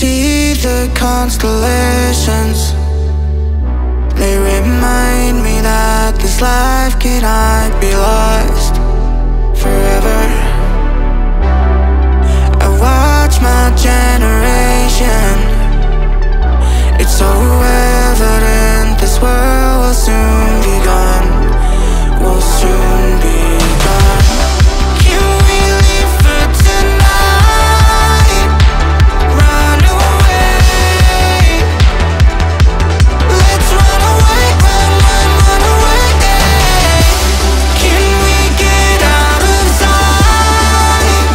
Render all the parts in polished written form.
see the constellations. They remind me that this life cannot be lost forever. I watch my generation. It's so evident this world will soon be gone. Will soon be gone. Can we leave for tonight? Run away. Let's run away, run away. Can we get out of sight?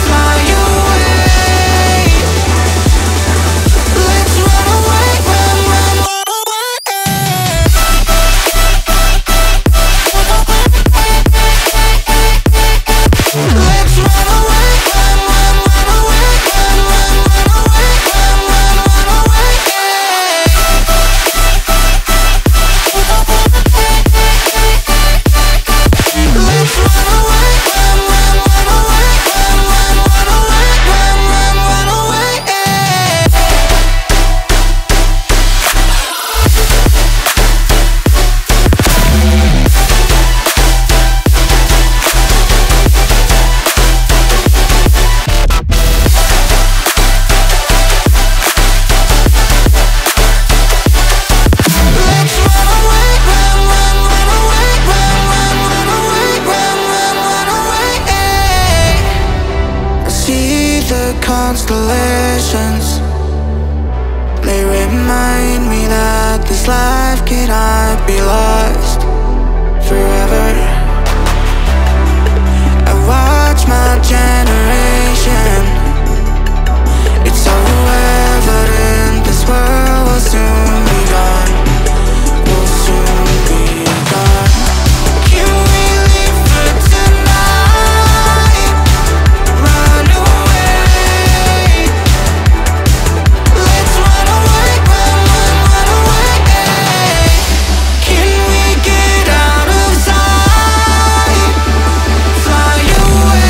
Fly away. Let's run away, run away. Let's run away, run away, run away, run away. Let's run away, run away, run away. Constellations, they remind me that this life cannot be lost forever. I watch my generation. It's so evident this world will soon be gone. Will soon be gone. Can we leave for tonight? Run away. Let's run away, run away. Can we get out of sight? Fly away.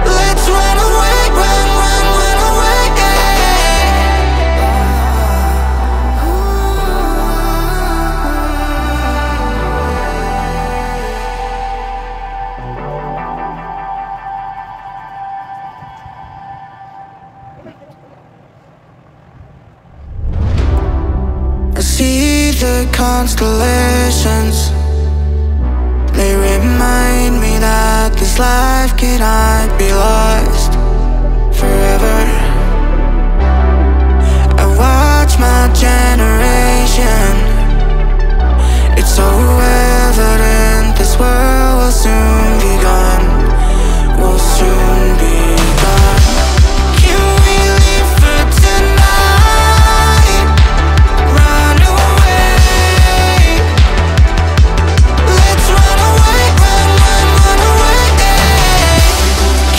Let's run away, run away. I see the constellations. They remind me that this life cannot be lost forever. I watch my generation. It's so evident this world will soon be gone. Will soon be gone. Can we leave for tonight? Run away. Let's run away, run away.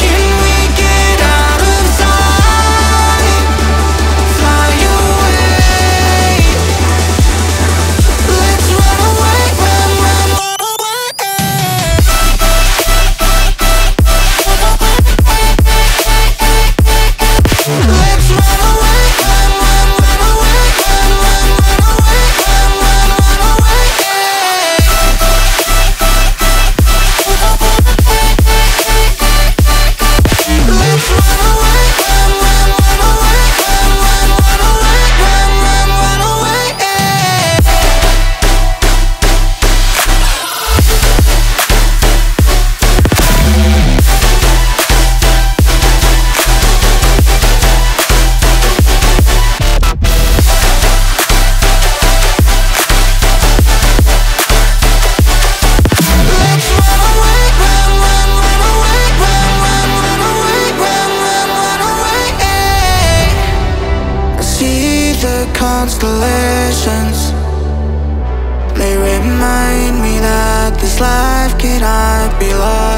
Can we get out of sight? constellations. They remind me that this life cannot be lost.